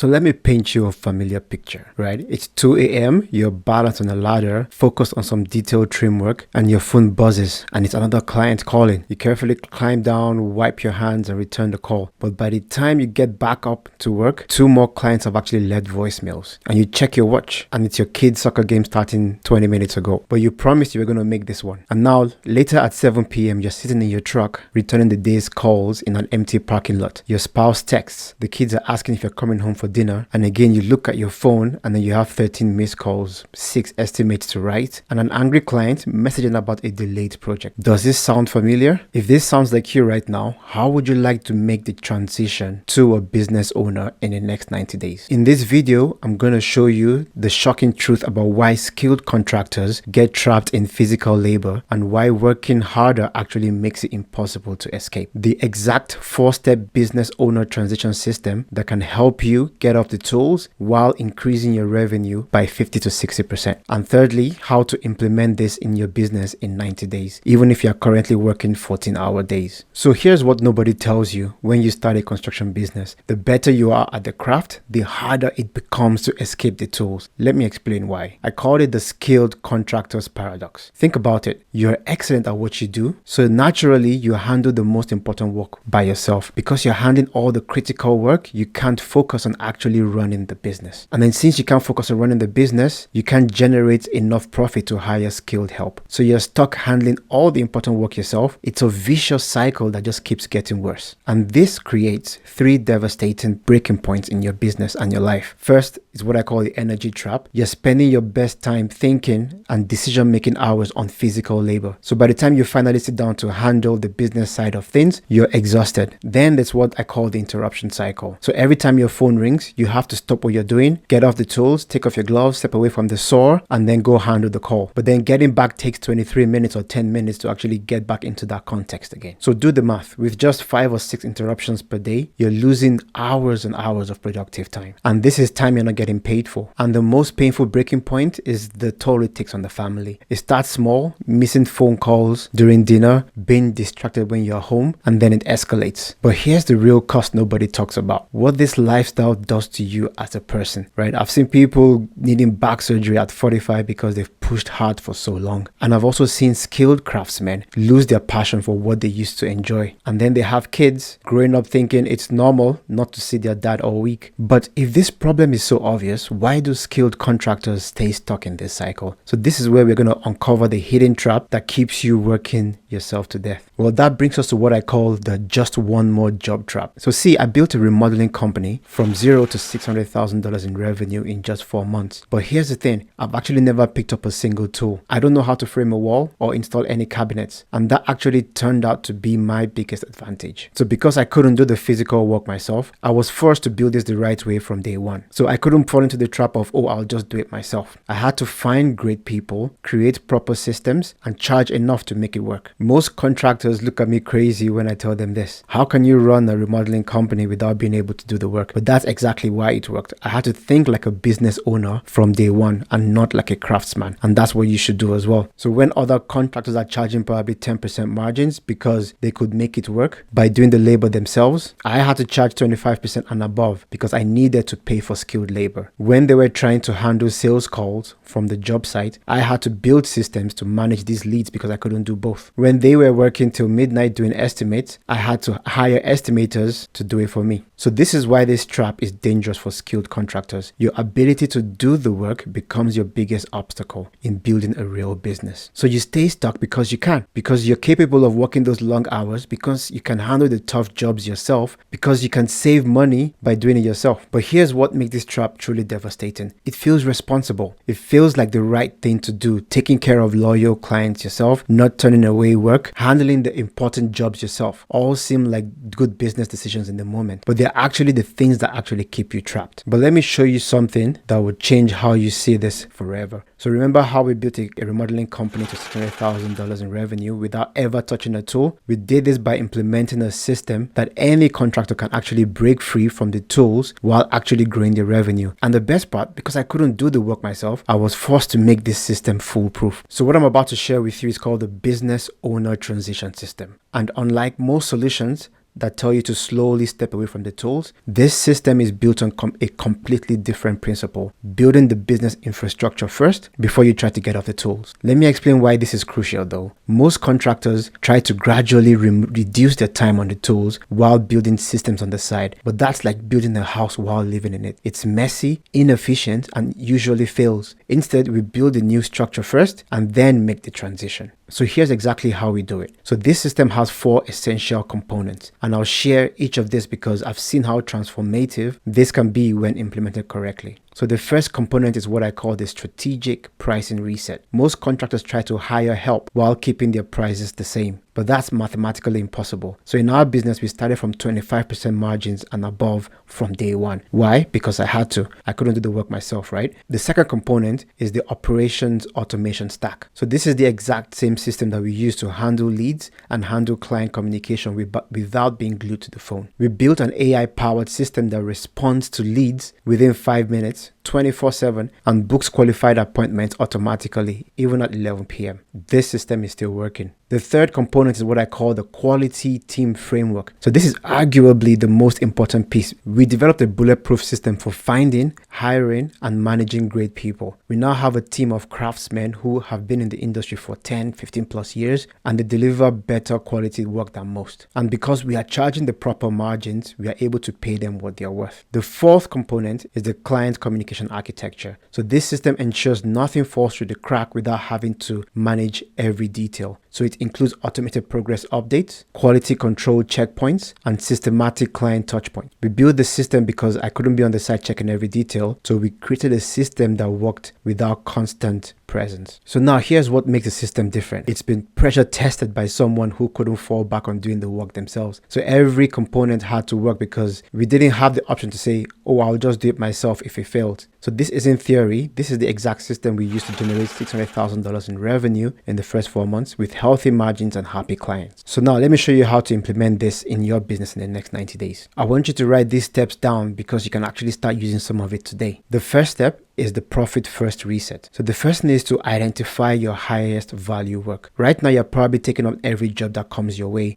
So let me paint you a familiar picture, right? It's 2 a.m., you're balanced on a ladder, focused on some detailed trim work, and your phone buzzes, and it's another client calling. You carefully climb down, wipe your hands, and return the call. But by the time you get back up to work, 2 more clients have actually left voicemails. And you check your watch, and it's your kid's soccer game starting 20 minutes ago. But you promised you were going to make this one. And now, later at 7 p.m., you're sitting in your truck, returning the day's calls in an empty parking lot. Your spouse texts. The kids are asking if you're coming home for dinner. And again, you look at your phone, and then you have 13 missed calls, 6 estimates to write, and an angry client messaging about a delayed project. Does this sound familiar? If this sounds like you right now, how would you like to make the transition to a business owner in the next 90 days? In this video, I'm going to show you the shocking truth about why skilled contractors get trapped in physical labor and why working harder actually makes it impossible to escape. The exact 4-step business owner transition system that can help you get off the tools while increasing your revenue by 50 to 60%. And thirdly, how to implement this in your business in 90 days, even if you're currently working 14-hour days. So here's what nobody tells you when you start a construction business. The better you are at the craft, the harder it becomes to escape the tools. Let me explain why. I call it the skilled contractors paradox. Think about it. You're excellent at what you do, so naturally you handle the most important work by yourself. Because you're handling all the critical work, you can't focus on actually running the business. And then since you can't focus on running the business, you can't generate enough profit to hire skilled help. So you're stuck handling all the important work yourself. It's a vicious cycle that just keeps getting worse. And this creates 3 devastating breaking points in your business and your life. First is what I call the energy trap. You're spending your best time thinking and decision-making hours on physical labor. So by the time you finally sit down to handle the business side of things, you're exhausted. Then there's what I call the interruption cycle. So every time your phone rings, you have to stop what you're doing, get off the tools, take off your gloves, step away from the saw, and then go handle the call. But then getting back takes 23 minutes or 10 minutes to actually get back into that context again. So do the math. With just 5 or 6 interruptions per day, you're losing hours and hours of productive time. And this is time you're not getting paid for. And the most painful breaking point is the toll it takes on the family. It starts small, missing phone calls during dinner, being distracted when you're home, and then it escalates. But here's the real cost nobody talks about. What this lifestyle does to you as a person, right? I've seen people needing back surgery at 45 because they've pushed hard for so long. And I've also seen skilled craftsmen lose their passion for what they used to enjoy. And then they have kids growing up thinking it's normal not to see their dad all week. But if this problem is so obvious, why do skilled contractors stay stuck in this cycle? So this is where we're going to uncover the hidden trap that keeps you working yourself to death. Well, that brings us to what I call the just one more job trap. So see, I built a remodeling company from $0 to $600,000 in revenue in just 4 months. But here's the thing, I've actually never picked up a single tool. I don't know how to frame a wall or install any cabinets. And that actually turned out to be my biggest advantage. So because I couldn't do the physical work myself, I was forced to build this the right way from day one. So I couldn't fall into the trap of, oh, I'll just do it myself. I had to find great people, create proper systems, and charge enough to make it work. Most contractors look at me crazy when I tell them this. How can you run a remodeling company without being able to do the work? But that's exactly why it worked. I had to think like a business owner from day one and not like a craftsman. And that's what you should do as well. So when other contractors are charging probably 10% margins because they could make it work by doing the labor themselves, I had to charge 25% and above because I needed to pay for skilled labor. When they were trying to handle sales calls from the job site, I had to build systems to manage these leads because I couldn't do both. When they were working till midnight doing estimates, I had to hire estimators to do it for me. So this is why this trap is dangerous for skilled contractors. Your ability to do the work becomes your biggest obstacle in building a real business. So you stay stuck because you can, because you're capable of working those long hours, because you can handle the tough jobs yourself, because you can save money by doing it yourself. But here's what makes this trap truly devastating. It feels responsible. It feels like the right thing to do, taking care of loyal clients yourself, not turning away work, handling the important jobs yourself. All seem like good business decisions in the moment, but they're actually the things that actually keep you trapped. But let me show you something that would change how you see this forever. So remember how we built a remodeling company to $600,000 in revenue without ever touching a tool? We did this by implementing a system that any contractor can actually break free from the tools while actually growing their revenue. And the best part, because I couldn't do the work myself, I was forced to make this system foolproof. So what I'm about to share with you is called the Business Owner Transition System. And unlike most solutions, that tell you to slowly step away from the tools. This system is built on a completely different principle, building the business infrastructure first before you try to get off the tools. Let me explain why this is crucial though. Most contractors try to gradually reduce their time on the tools while building systems on the side, but that's like building a house while living in it. It's messy, inefficient, and usually fails. Instead, we build a new structure first and then make the transition. So here's exactly how we do it. So this system has 4 essential components, and I'll share each of this because I've seen how transformative this can be when implemented correctly. So the first component is what I call the strategic pricing reset. Most contractors try to hire help while keeping their prices the same, but that's mathematically impossible. So in our business, we started from 25% margins and above from day one. Why? Because I had to. I couldn't do the work myself, right? The second component is the operations automation stack. So this is the exact same system that we use to handle leads and handle client communication without being glued to the phone. We built an AI-powered system that responds to leads within 5 minutes, 24/7, and books qualified appointments automatically, even at 11 p.m. This system is still working. The third component is what I call the quality team framework. So this is arguably the most important piece. We developed a bulletproof system for finding, hiring, and managing great people. We now have a team of craftsmen who have been in the industry for 10, 15 plus years, and they deliver better quality work than most. And because we are charging the proper margins, we are able to pay them what they are worth. The fourth component is the client communication architecture. So this system ensures nothing falls through the crack without having to manage every detail. So it includes automated progress updates, quality control checkpoints, and systematic client touchpoints. We built the system because I couldn't be on the site checking every detail, so we created a system that worked without constant presence. So now here's what makes the system different. It's been pressure tested by someone who couldn't fall back on doing the work themselves. So every component had to work because we didn't have the option to say, oh, I'll just do it myself if it failed. So this isn't theory. This is the exact system we used to generate $600,000 in revenue in the first 4 months with healthy margins and happy clients. So now let me show you how to implement this in your business in the next 90 days. I want you to write these steps down because you can actually start using some of it today. The first step is the profit first reset. So the first thing is to identify your highest value work. Right now, you're probably taking on every job that comes your way,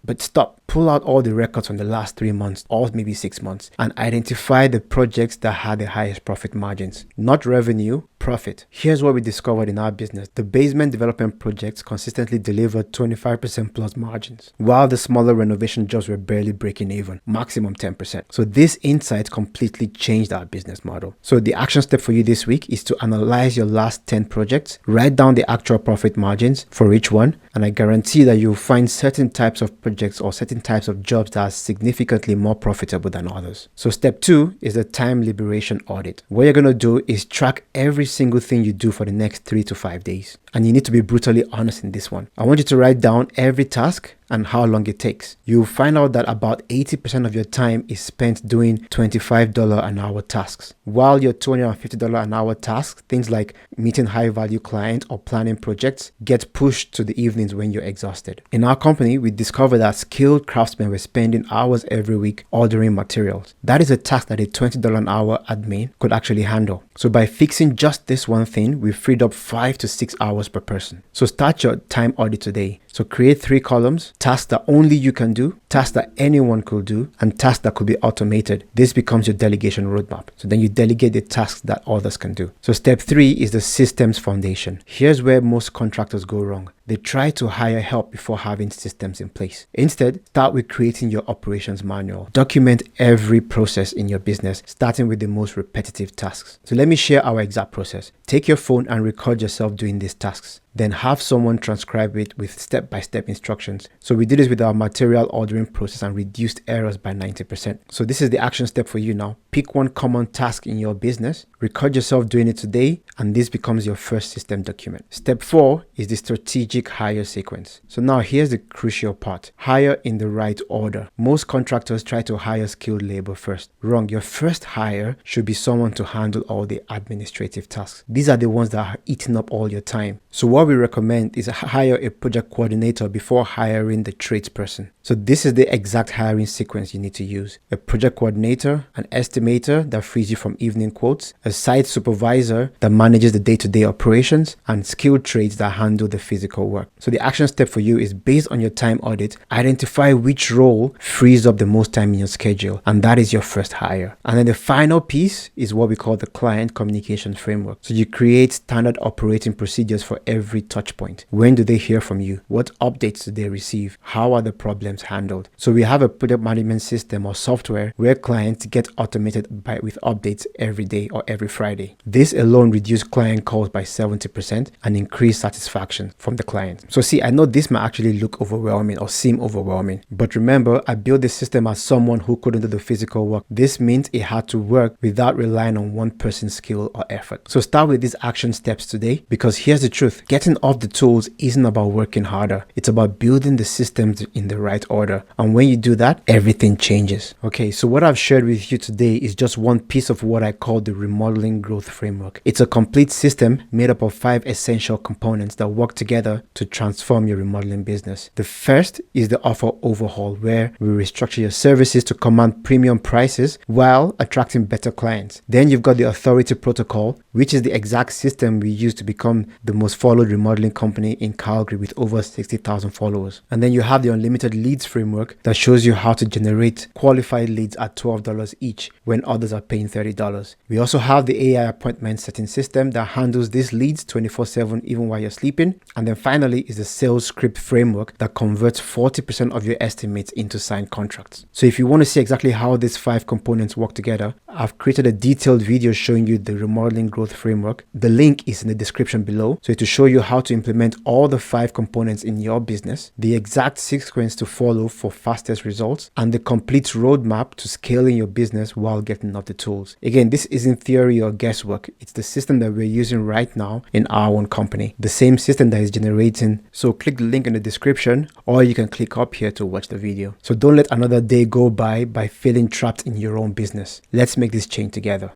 but stop. Pull out all the records from the last 3 months or maybe 6 months and identify the projects that had the highest profit margins, not revenue, profit. Here's what we discovered in our business. The basement development projects consistently delivered 25% plus margins, while the smaller renovation jobs were barely breaking even, maximum 10%. So this insight completely changed our business model. So the action step for you this week is to analyze your last 10 projects, write down the actual profit margins for each one, and I guarantee that you'll find certain types of projects or certain types of jobs that are significantly more profitable than others. So step 2 is the time liberation audit. What you're going to do is track every single thing you do for the next 3 to 5 days. And you need to be brutally honest in this one. I want you to write down every task and how long it takes. You'll find out that about 80% of your time is spent doing $25 an hour tasks, while your $250 an hour tasks, things like meeting high value clients or planning projects, get pushed to the evenings when you're exhausted. In our company, we discovered that skilled craftsmen were spending hours every week ordering materials. That is a task that a $20 an hour admin could actually handle. So by fixing just this one thing, we freed up 5 to 6 hours per person. So start your time audit today. So create 3 columns: tasks that only you can do, tasks that anyone could do, and tasks that could be automated. This becomes your delegation roadmap. So then you delegate the tasks that others can do. So step 3 is the systems foundation. Here's where most contractors go wrong. They try to hire help before having systems in place. Instead, start with creating your operations manual. Document every process in your business, starting with the most repetitive tasks. So let me share our exact process. Take your phone and record yourself doing these tasks. Then have someone transcribe it with step-by-step instructions. So we did this with our material ordering process and reduced errors by 90%. So this is the action step for you now. Pick one common task in your business, record yourself doing it today, and this becomes your first system document. Step 4 is the strategic hire sequence. So now here's the crucial part. Hire in the right order. Most contractors try to hire skilled labor first. Wrong. Your first hire should be someone to handle all the administrative tasks. These are the ones that are eating up all your time. So what we recommend is hire a project coordinator before hiring the tradesperson. So this is the exact hiring sequence you need to use. A project coordinator, an estimator that frees you from evening quotes, a a site supervisor that manages the day-to-day operations, and skilled trades that handle the physical work. So the action step for you is, based on your time audit, identify which role frees up the most time in your schedule, and that is your first hire. And then the final piece is what we call the client communication framework. So you create standard operating procedures for every touch point. When do they hear from you? What updates do they receive? How are the problems handled? So we have a product management system or software where clients get automated with updates every day or every Friday. This alone reduced client calls by 70% and increased satisfaction from the client. So see, I know this might actually look overwhelming or seem overwhelming, but remember, I built this system as someone who couldn't do the physical work. This means it had to work without relying on one person's skill or effort. So start with these action steps today, because here's the truth: getting off the tools isn't about working harder. It's about building the systems in the right order. And when you do that, everything changes. Okay, so what I've shared with you today is just one piece of what I call the Remodeling Growth Framework. It's a complete system made up of 5 essential components that work together to transform your remodeling business. The first is the offer overhaul, where we restructure your services to command premium prices while attracting better clients. Then you've got the authority protocol, which is the exact system we use to become the most followed remodeling company in Calgary with over 60,000 followers. And then you have the unlimited leads framework that shows you how to generate qualified leads at $12 each when others are paying $30. We also have the AI appointment setting system that handles these leads 24/7 even while you're sleeping. And then finally is the sales script framework that converts 40% of your estimates into signed contracts. So if you want to see exactly how these 5 components work together, I've created a detailed video showing you the Remodeling Growth Framework. The link is in the description below. So to show you how to implement all the 5 components in your business, the exact sequence to follow for fastest results, and the complete roadmap to scaling your business while getting off the tools. Again, this isn't theory or guesswork. It's the system that we're using right now in our own company. The same system that is generating. So click the link in the description, or you can click up here to watch the video. So don't let another day go by feeling trapped in your own business. Let's make this change together.